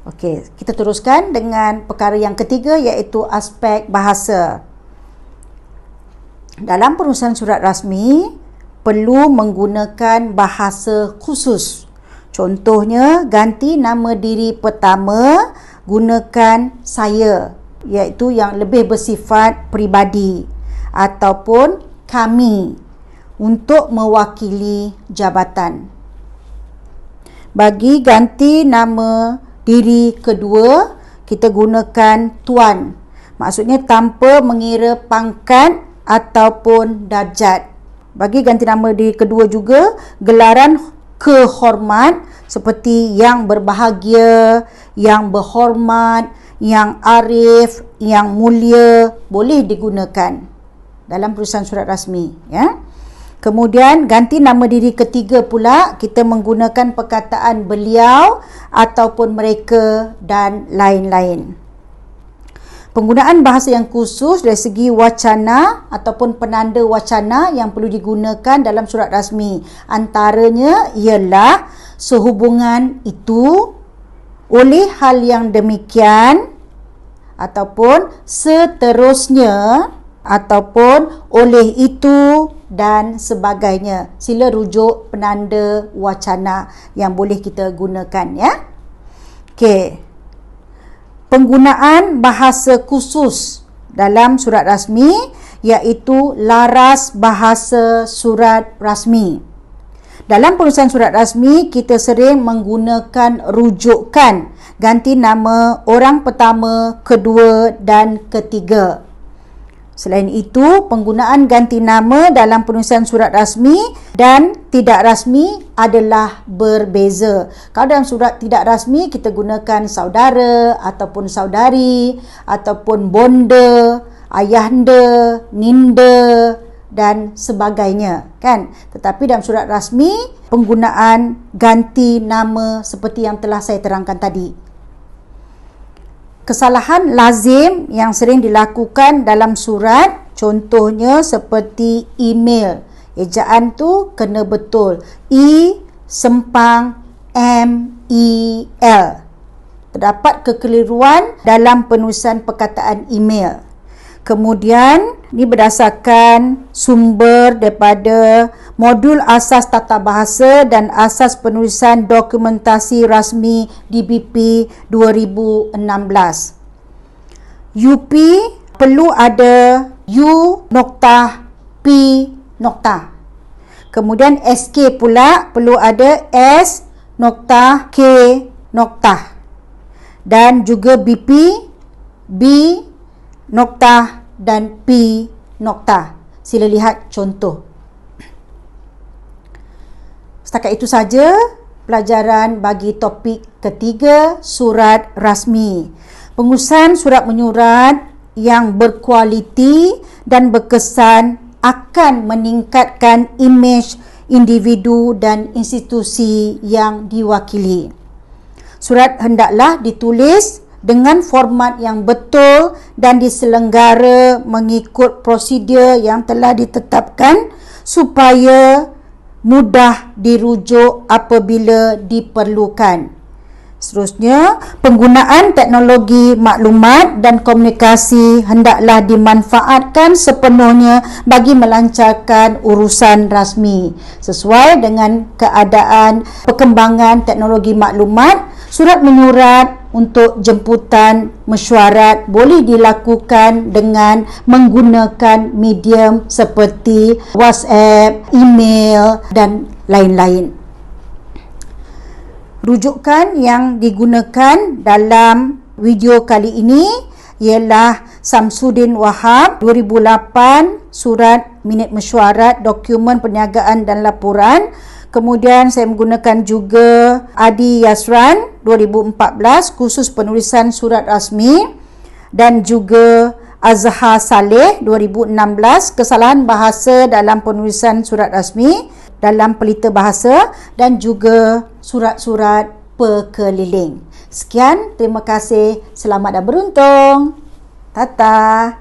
Okey, kita teruskan dengan perkara yang ketiga, iaitu aspek bahasa. Dalam penulisan surat rasmi perlu menggunakan bahasa khusus. Contohnya, ganti nama diri pertama gunakan saya, iaitu yang lebih bersifat peribadi, ataupun kami untuk mewakili jabatan. Bagi ganti nama diri kedua, kita gunakan tuan. Maksudnya tanpa mengira pangkat ataupun darjat. Bagi ganti nama diri kedua juga, gelaran kehormat seperti yang berbahagia, yang berhormat, yang arif, yang mulia boleh digunakan dalam penulisan surat rasmi, ya. Kemudian ganti nama diri ketiga pula, kita menggunakan perkataan beliau ataupun mereka dan lain-lain. Penggunaan bahasa yang khusus dari segi wacana ataupun penanda wacana yang perlu digunakan dalam surat rasmi, antaranya ialah sehubungan itu, oleh hal yang demikian, ataupun seterusnya, ataupun oleh itu dan sebagainya. Sila rujuk penanda wacana yang boleh kita gunakan, ya. Okey. Penggunaan bahasa khusus dalam surat rasmi iaitu laras bahasa surat rasmi. Dalam penulisan surat rasmi, kita sering menggunakan rujukan ganti nama orang pertama, kedua dan ketiga. Selain itu, penggunaan ganti nama dalam penulisan surat rasmi dan tidak rasmi adalah berbeza. Kalau dalam surat tidak rasmi, kita gunakan saudara ataupun saudari ataupun bonda, ayahanda, ninda dan sebagainya, kan? Tetapi dalam surat rasmi, penggunaan ganti nama seperti yang telah saya terangkan tadi. Kesalahan lazim yang sering dilakukan dalam surat, contohnya seperti email. Ejaan tu kena betul. E-M-E-L. Terdapat kekeliruan dalam penulisan perkataan email. Kemudian, ini berdasarkan sumber daripada modul asas tata bahasa dan asas penulisan dokumentasi rasmi DBP 2016. UP perlu ada U noktah P noktah. Kemudian SK pula perlu ada S noktah K noktah. Dan juga BP, B noktah dan P noktah. Sila lihat contoh. Setakat itu saja pelajaran bagi topik ketiga, surat rasmi. Pengurusan surat menyurat yang berkualiti dan berkesan akan meningkatkan imej individu dan institusi yang diwakili. Surat hendaklah ditulis dengan format yang betul dan diselenggara mengikut prosedur yang telah ditetapkan supaya mudah dirujuk apabila diperlukan. Seterusnya, penggunaan teknologi maklumat dan komunikasi hendaklah dimanfaatkan sepenuhnya bagi melancarkan urusan rasmi. Sesuai dengan keadaan perkembangan teknologi maklumat, surat menyurat untuk jemputan mesyuarat boleh dilakukan dengan menggunakan medium seperti WhatsApp, email dan lain-lain. Rujukan yang digunakan dalam video kali ini ialah Samsudin Wahab 2008, Surat Minit Mesyuarat, Dokumen Perniagaan dan Laporan. Kemudian saya menggunakan juga Adi Yasran 2014, Khusus Penulisan Surat Rasmi, dan juga Azhar Saleh 2016, Kesalahan Bahasa dalam Penulisan Surat Rasmi dalam Pelita Bahasa, dan juga surat-surat perkeliling. Sekian, terima kasih, selamat dan beruntung. Tata.